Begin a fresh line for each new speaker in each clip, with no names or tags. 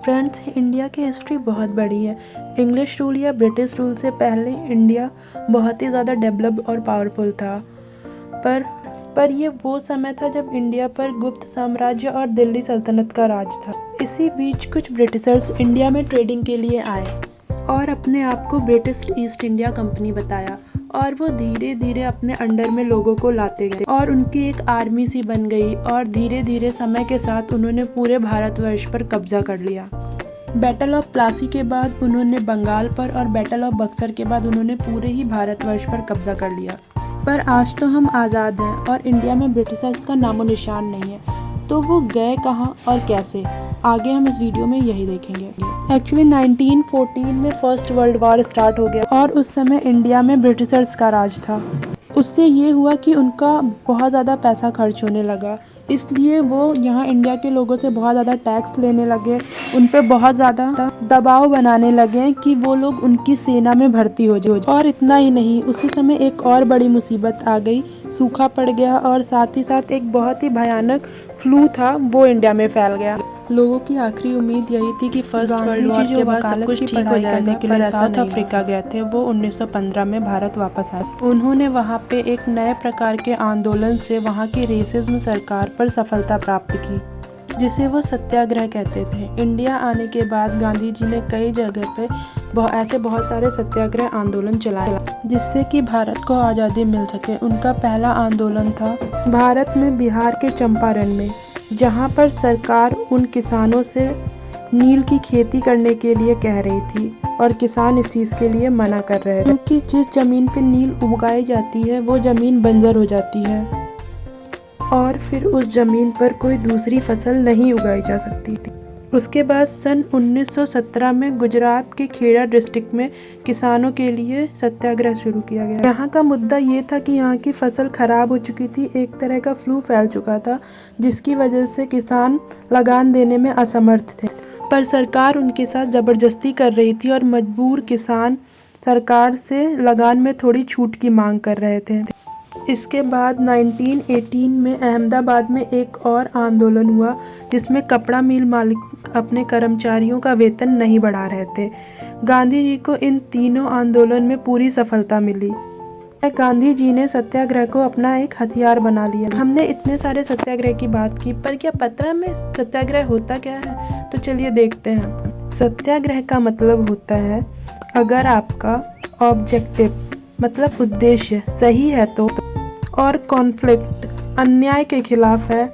Friends, India की history बहुत बड़ी है। इंग्लिश रूल या ब्रिटिश रूल से पहले इंडिया बहुत ही ज़्यादा डेवलप्ड और पावरफुल था। पर ये वो समय था जब इंडिया पर गुप्त साम्राज्य और दिल्ली सल्तनत का राज था। इसी बीच कुछ ब्रिटिशर्स इंडिया में ट्रेडिंग के लिए आए और अपने आप को ब्रिटिश ईस्ट इंडिया कंपनी बताया, और वो धीरे धीरे अपने अंडर में लोगों को लाते गए और उनकी एक आर्मी सी बन गई, और धीरे धीरे समय के साथ उन्होंने पूरे भारतवर्ष पर कब्जा कर लिया। बैटल ऑफ प्लासी के बाद उन्होंने बंगाल पर, और बैटल ऑफ बक्सर के बाद उन्होंने पूरे ही भारतवर्ष पर कब्जा कर लिया। पर आज तो हम आज़ाद हैं और इंडिया में ब्रिटिशर्स का नामो निशान नहीं है। तो वो गए कहाँ और कैसे, आगे हम इस वीडियो में यही देखेंगे। एक्चुअली 1914 में फर्स्ट वर्ल्ड वॉर स्टार्ट हो गया और उस समय इंडिया में ब्रिटिशर्स का राज था। उससे ये हुआ कि उनका बहुत ज़्यादा पैसा खर्च होने लगा, इसलिए वो यहाँ इंडिया के लोगों से बहुत ज़्यादा टैक्स लेने लगे, उन पर बहुत ज़्यादा दबाव बनाने लगे कि वो लोग उनकी सेना में भर्ती हो जाए। और इतना ही नहीं, उसी समय एक और बड़ी मुसीबत आ गई, सूखा पड़ गया, और साथ ही साथ एक बहुत ही भयानक फ्लू था, वो इंडिया में फैल गया। लोगों की आखिरी उम्मीद यही थी कि फर्स्ट वर्ल्ड वॉर के बाद सब कुछ ठीक हो जाएगा, के लिए साउथ अफ्रीका गए थे। वो 1915 में भारत वापस आए। उन्होंने वहाँ पे एक नए प्रकार के आंदोलन से वहाँ की रेसिज्म सरकार पर सफलता प्राप्त की, जिसे वो सत्याग्रह कहते थे। इंडिया आने के बाद गांधी जी ने कई जगह पे ऐसे बहुत सारे सत्याग्रह आंदोलन चलाए, जिससे कि भारत को आज़ादी मिल सके। उनका पहला आंदोलन था भारत में बिहार के चंपारण में, जहाँ पर सरकार उन किसानों से नील की खेती करने के लिए कह रही थी, और किसान इस चीज़ के लिए मना कर रहे थे, क्योंकि जिस ज़मीन पे नील उगाई जाती है वो ज़मीन बंजर हो जाती है, और फिर उस ज़मीन पर कोई दूसरी फसल नहीं उगाई जा सकती थी। उसके बाद सन 1917 में गुजरात के खेड़ा डिस्ट्रिक्ट में किसानों के लिए सत्याग्रह शुरू किया गया। यहाँ का मुद्दा ये था कि यहाँ की फसल खराब हो चुकी थी, एक तरह का फ्लू फैल चुका था, जिसकी वजह से किसान लगान देने में असमर्थ थे। पर सरकार उनके साथ ज़बरदस्ती कर रही थी, और मजबूर किसान सरकार से लगान में थोड़ी छूट की मांग कर रहे थे। इसके बाद 1918 में अहमदाबाद में एक और आंदोलन हुआ, जिसमें कपड़ा मिल मालिक अपने कर्मचारियों का वेतन नहीं बढ़ा रहे थे। गांधी जी को इन तीनों आंदोलन में पूरी सफलता मिली। गांधी जी ने सत्याग्रह को अपना एक हथियार बना लिया। हमने इतने सारे सत्याग्रह की बात की, पर क्या पता है हमें सत्याग्रह होता क्या है? तो चलिए देखते हैं। सत्याग्रह का मतलब होता है, अगर आपका ऑब्जेक्टिव मतलब उद्देश्य सही है तो, और कॉन्फ्लिक्ट अन्याय के खिलाफ है,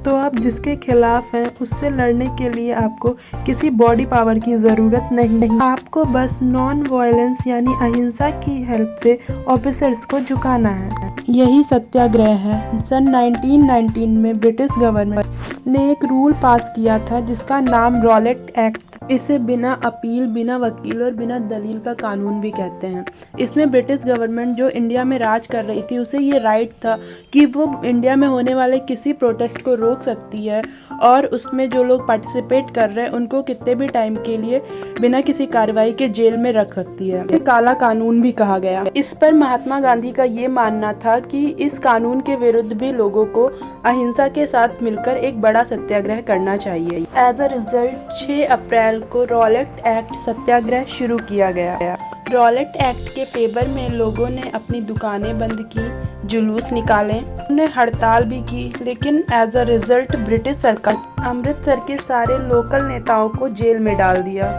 तो आप जिसके खिलाफ हैं उससे लड़ने के लिए आपको किसी बॉडी पावर की ज़रूरत नहीं। आपको बस नॉन वायलेंस यानी अहिंसा की हेल्प से ऑफिसर्स को झुकाना है। यही सत्याग्रह है। सन 1919 में ब्रिटिश गवर्नमेंट ने एक रूल पास किया था जिसका नाम रॉलेट एक्ट। इसे बिना अपील, बिना वकील और बिना दलील का कानून भी कहते हैं। इसमें ब्रिटिश गवर्नमेंट जो इंडिया में राज कर रही थी, उसे ये राइट था कि वो इंडिया में होने वाले किसी प्रोटेस्ट को रोक सकती है, और उसमें जो लोग पार्टिसिपेट कर रहे हैं उनको कितने भी टाइम के लिए बिना किसी कार्रवाई के जेल में रख सकती है। ये काला कानून भी कहा गया। इस पर महात्मा गांधी का ये मानना था कि इस कानून के विरुद्ध भी लोगों को अहिंसा के साथ मिलकर एक बड़ा सत्याग्रह करना चाहिए। एज अ रिजल्ट 6 अप्रैल को रॉलेट एक्ट सत्याग्रह शुरू किया गया। रॉलेट एक्ट के फेवर में लोगों ने अपनी दुकानें बंद की, जुलूस निकाले, उन्हें हड़ताल भी की, लेकिन एज अ रिजल्ट ब्रिटिश सरकार अमृतसर के सारे लोकल नेताओं को जेल में डाल दिया।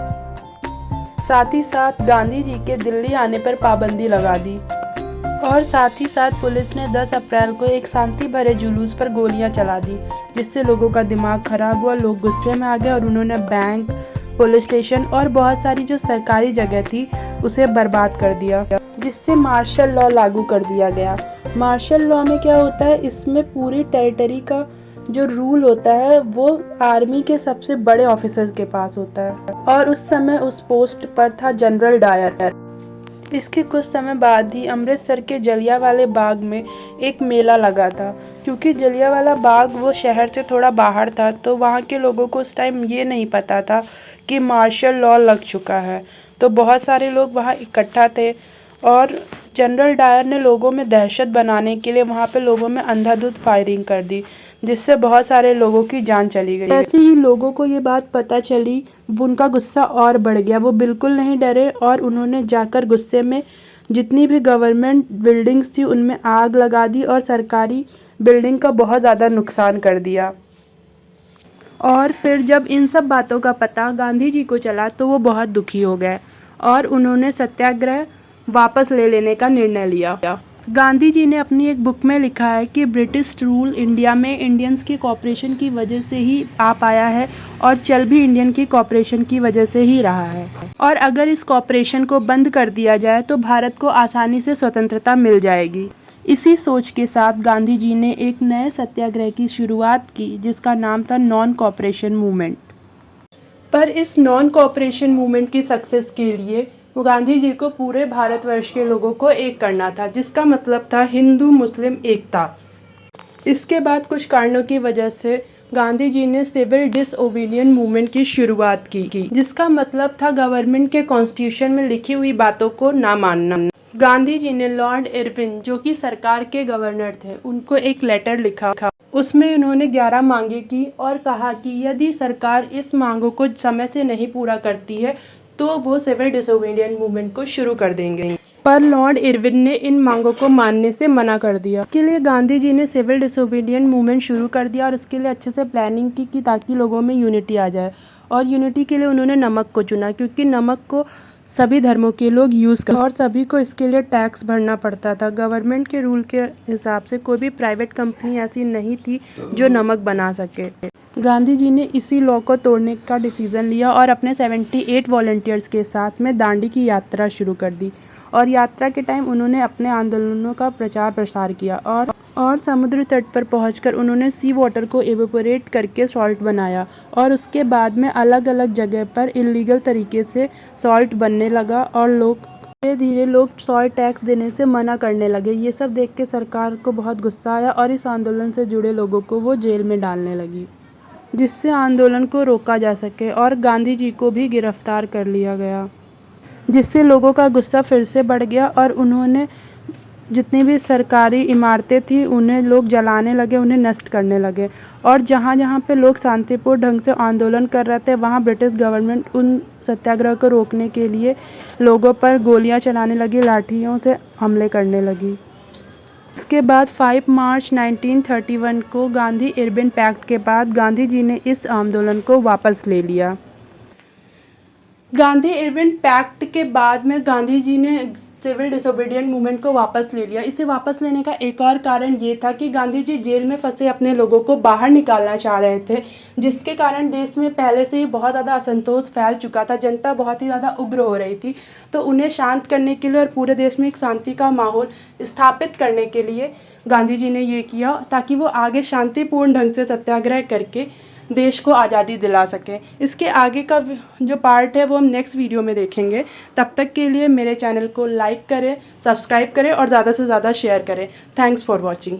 साथ ही साथ गांधी जी के दिल्ली आने पर पाबंदी लगा दी, और साथ ही साथ पुलिस ने 10 अप्रैल को एक शांति भरे जुलूस पर गोलियां चला दी, जिससे लोगों का दिमाग खराब हुआ, लोग गुस्से में आ गए, और उन्होंने बैंक, पुलिस स्टेशन और बहुत सारी जो सरकारी जगह थी उसे बर्बाद कर दिया, जिससे मार्शल लॉ लागू कर दिया गया। मार्शल लॉ में क्या होता है, इसमें पूरी टेरिटरी का जो रूल होता है वो आर्मी के सबसे बड़े ऑफिसर्स के पास होता है, और उस समय उस पोस्ट पर था जनरल डायर। इसके कुछ समय बाद ही अमृतसर के जलियांवाला बाग में एक मेला लगा था। क्योंकि जलियांवाला बाग वो शहर से थोड़ा बाहर था, तो वहाँ के लोगों को उस टाइम ये नहीं पता था कि मार्शल लॉ लग चुका है। तो बहुत सारे लोग वहाँ इकट्ठा थे, और जनरल डायर ने लोगों में दहशत बनाने के लिए वहाँ पे लोगों में अंधाधुंध फायरिंग कर दी, जिससे बहुत सारे लोगों की जान चली गई। ऐसे ही लोगों को ये बात पता चली, उनका गुस्सा और बढ़ गया। वो बिल्कुल नहीं डरे और उन्होंने जाकर गुस्से में जितनी भी गवर्नमेंट बिल्डिंग्स थी उनमें आग लगा दी और सरकारी बिल्डिंग का बहुत ज़्यादा नुकसान कर दिया। और फिर जब इन सब बातों का पता गांधी जी को चला तो वो बहुत दुखी हो गए और उन्होंने सत्याग्रह वापस ले लेने का निर्णय लिया। गांधी जी ने अपनी एक बुक में लिखा है कि ब्रिटिश रूल इंडिया में इंडियंस की कॉपरेशन की वजह से ही आ पाया है और चल भी इंडियन की कॉपरेशन की वजह से ही रहा है, और अगर इस कॉपरेशन को बंद कर दिया जाए तो भारत को आसानी से स्वतंत्रता मिल जाएगी। इसी सोच के साथ गांधी जी ने एक नए सत्याग्रह की शुरुआत की जिसका नाम था नॉन कॉपरेशन मूवमेंट। पर इस नॉन कॉपरेशन मूवमेंट की सक्सेस के लिए गांधी जी को पूरे भारतवर्ष के लोगों को एक करना था, जिसका मतलब था हिंदू मुस्लिम एकता। इसके बाद कुछ कारणों की वजह से गांधी जी ने सिविल डिसओबीडियंट मूवमेंट की शुरुआत की, जिसका मतलब था गवर्नमेंट के कॉन्स्टिट्यूशन में लिखी हुई बातों को ना मानना। गांधी जी ने लॉर्ड इरविन, जो कि सरकार के गवर्नर थे, उनको एक लेटर लिखा। उसमें उन्होंने 11 मांगे की और कहा कि यदि सरकार इस मांगों को समय से नहीं पूरा करती है तो वो सिविल डिसोबीडियंट मूवमेंट को शुरू कर देंगे। पर लॉर्ड इरविन ने इन मांगों को मानने से मना कर दिया। इसके लिए गांधी जी ने सिविल डिसोबीडियंट मूवमेंट शुरू कर दिया और उसके लिए अच्छे से प्लानिंग की ताकि लोगों में यूनिटी आ जाए। और यूनिटी के लिए उन्होंने नमक को चुना, क्योंकि नमक को सभी धर्मों के लोग यूज़ करते और सभी को इसके लिए टैक्स भरना पड़ता था। गवर्नमेंट के रूल के हिसाब से कोई भी प्राइवेट कंपनी ऐसी नहीं थी जो नमक बना सके। गांधी जी ने इसी लॉ को तोड़ने का डिसीज़न लिया और अपने 78 वॉलंटियर्स के साथ में दांडी की यात्रा शुरू कर दी। और यात्रा के टाइम उन्होंने अपने आंदोलनों का प्रचार प्रसार किया और समुद्र तट पर पहुंचकर उन्होंने सी वाटर को एवेपोरेट करके सॉल्ट बनाया और उसके बाद में अलग अलग जगह पर इलीगल तरीके से सॉल्ट बनने लगा और धीरे धीरे लोग सॉल्ट टैक्स देने से मना करने लगे। ये सब देख के सरकार को बहुत गुस्सा आया और इस आंदोलन से जुड़े लोगों को वो जेल में डालने लगी, जिससे आंदोलन को रोका जा सके। और गांधी जी को भी गिरफ्तार कर लिया गया, जिससे लोगों का गुस्सा फिर से बढ़ गया और उन्होंने जितनी भी सरकारी इमारतें थी उन्हें लोग जलाने लगे, उन्हें नष्ट करने लगे। और जहाँ जहाँ पे लोग शांतिपूर्ण ढंग से आंदोलन कर रहे थे वहाँ ब्रिटिश गवर्नमेंट उन सत्याग्रह को रोकने के लिए लोगों पर गोलियाँ चलाने लगी, लाठियों से हमले करने लगी। इसके बाद 5 मार्च 1931 को गांधी इरविन पैक्ट के बाद गांधी जी ने इस आंदोलन को वापस ले लिया। गांधी इरविन पैक्ट के बाद में गांधी जी ने सिविल डिसोबीडियंट मूवमेंट को वापस ले लिया। इसे वापस लेने का एक और कारण ये था कि गांधी जी जेल में फंसे अपने लोगों को बाहर निकालना चाह रहे थे, जिसके कारण देश में पहले से ही बहुत ज़्यादा असंतोष फैल चुका था। जनता बहुत ही ज़्यादा उग्र हो रही थी, तो उन्हें शांत करने के लिए और पूरे देश में एक शांति का माहौल स्थापित करने के लिए गांधी जी ने ये किया, ताकि वो आगे शांतिपूर्ण ढंग से सत्याग्रह करके देश को आज़ादी दिला सके। इसके आगे का जो पार्ट है वो हम नेक्स्ट वीडियो में देखेंगे। तब तक के लिए मेरे चैनल को लाइक करें, सब्सक्राइब करें और ज़्यादा से ज़्यादा शेयर करें। Thanks for watching.